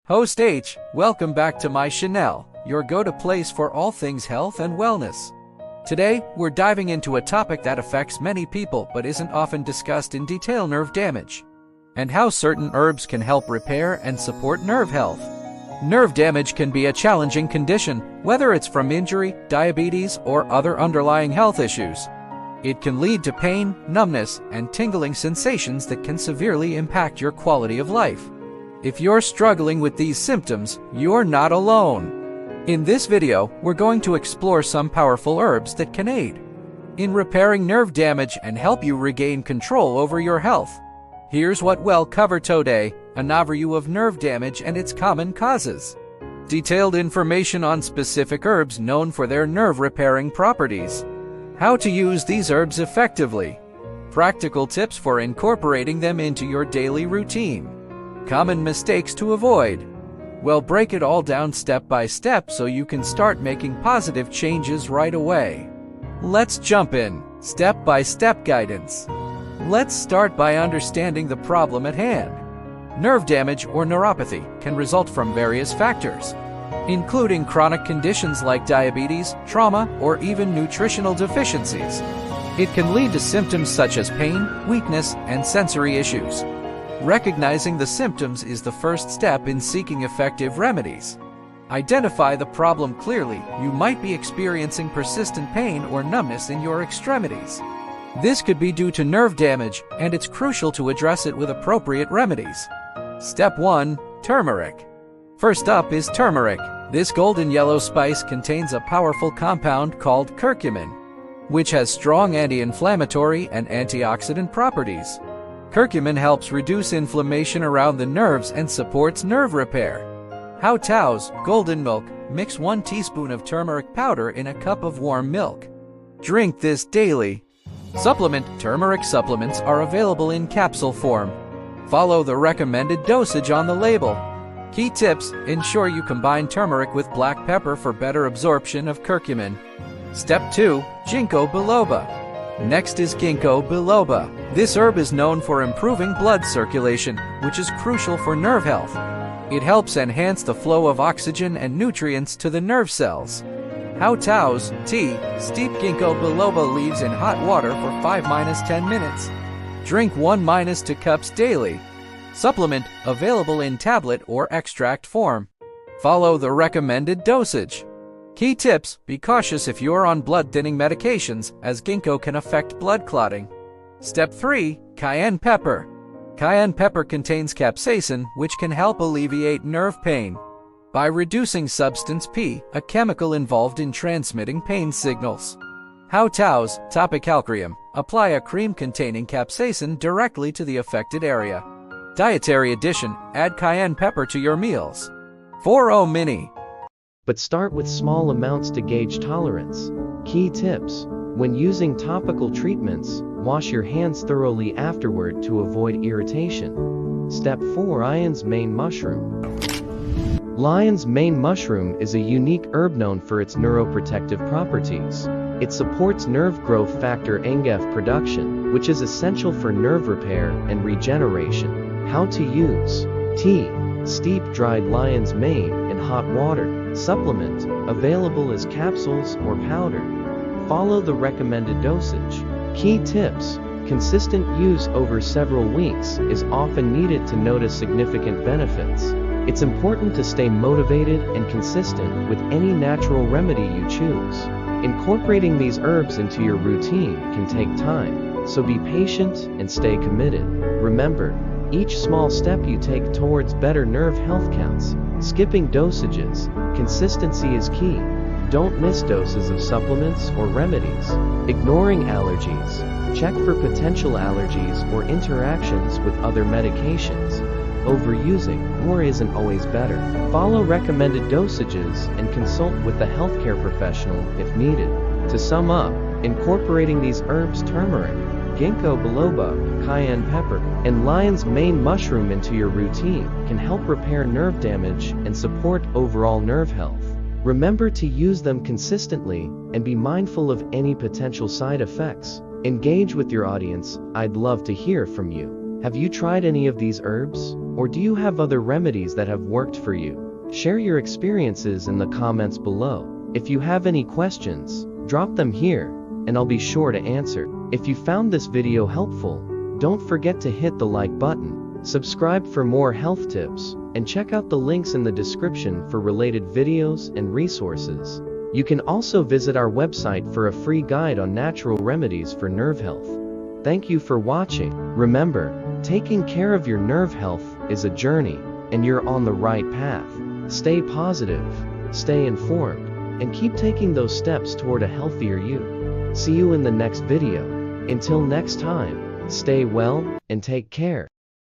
Host H, welcome back to my channel, your go-to place for all things health and wellness. Today, we're diving into a topic that affects many people but isn't often discussed in detail: nerve damage, and how certain herbs can help repair and support nerve health. Nerve damage can be a challenging condition, whether it's from injury, diabetes, or other underlying health issues. It can lead to pain, numbness, and tingling sensations that can severely impact your quality of life. If you're struggling with these symptoms, you're not alone. In this video, we're going to explore some powerful herbs that can aid in repairing nerve damage and help you regain control over your health. Here's what we'll cover today: an overview of nerve damage and its common causes, detailed information on specific herbs known for their nerve-repairing properties, how to use these herbs effectively, practical tips for incorporating them into your daily routine, common mistakes to avoid. We'll break it all down step by step so you can start making positive changes right away. Let's jump in. Step-by-step guidance. Let's start by understanding the problem at hand. Nerve damage or neuropathy can result from various factors, including chronic conditions like diabetes, trauma, or even nutritional deficiencies. It can lead to symptoms such as pain, weakness, and sensory issues. Recognizing the symptoms is the first step in seeking effective remedies. Identify the problem clearly. You might be experiencing persistent pain or numbness in your extremities. This could be due to nerve damage, and it's crucial to address it with appropriate remedies. Step 1. Turmeric. First up is turmeric. This golden yellow spice contains a powerful compound called curcumin, which has strong anti-inflammatory and antioxidant properties. Curcumin helps reduce inflammation around the nerves and supports nerve repair. How to's golden milk. Mix 1 teaspoon of turmeric powder in a cup of warm milk. Drink this daily. Supplement. Turmeric supplements are available in capsule form. Follow the recommended dosage on the label. Key tips: ensure you combine turmeric with black pepper for better absorption of curcumin. Step 2. Ginkgo biloba. Next is ginkgo biloba. This herb is known for improving blood circulation, which is crucial for nerve health. It helps enhance the flow of oxygen and nutrients to the nerve cells. How to's tea. Steep ginkgo biloba leaves in hot water for 5-10 minutes. Drink 1-2 cups daily. Supplement. Available in tablet or extract form. Follow the recommended dosage. Key tips: be cautious if you're on blood-thinning medications, as ginkgo can affect blood clotting. Step 3. Cayenne pepper. Cayenne pepper contains capsaicin, which can help alleviate nerve pain by reducing substance P, a chemical involved in transmitting pain signals. How to's topicalcium. Apply a cream containing capsaicin directly to the affected area. Dietary addition: add cayenne pepper to your meals. 4-0 mini. But start with small amounts to gauge tolerance. Key tips: when using topical treatments, wash your hands thoroughly afterward to avoid irritation. Step 4. Lion's mane mushroom. Lion's mane mushroom is a unique herb known for its neuroprotective properties. It supports nerve growth factor NGF production, which is essential for nerve repair and regeneration. How to use: tea. Steep dried lion's mane in hot water. Supplement. Available as capsules or powder. Follow the recommended dosage. Key tips: consistent use over several weeks is often needed to notice significant benefits. It's important to stay motivated and consistent with any natural remedy you choose. Incorporating these herbs into your routine can take time, so be patient and stay committed. Remember, each small step you take towards better nerve health counts. Skipping dosages. Consistency is key. Don't miss doses of supplements or remedies. Ignoring allergies. Check for potential allergies or interactions with other medications. Overusing more isn't always better. Follow recommended dosages and consult with a healthcare professional if needed. To sum up, incorporating these herbs: turmeric, ginkgo biloba, cayenne pepper, and lion's mane mushroom into your routine can help repair nerve damage and support overall nerve health. Remember to use them consistently and be mindful of any potential side effects. Engage with your audience. I'd love to hear from you. Have you tried any of these herbs? Or do you have other remedies that have worked for you? Share your experiences in the comments below. If you have any questions, drop them here, and I'll be sure to answer. If you found this video helpful, don't forget to hit the like button, subscribe for more health tips, and check out the links in the description for related videos and resources. You can also visit our website for a free guide on natural remedies for nerve health. Thank you for watching. Remember, taking care of your nerve health is a journey, and you're on the right path. Stay positive, stay informed, and keep taking those steps toward a healthier you. See you in the next video. Until next time, stay well, and take care.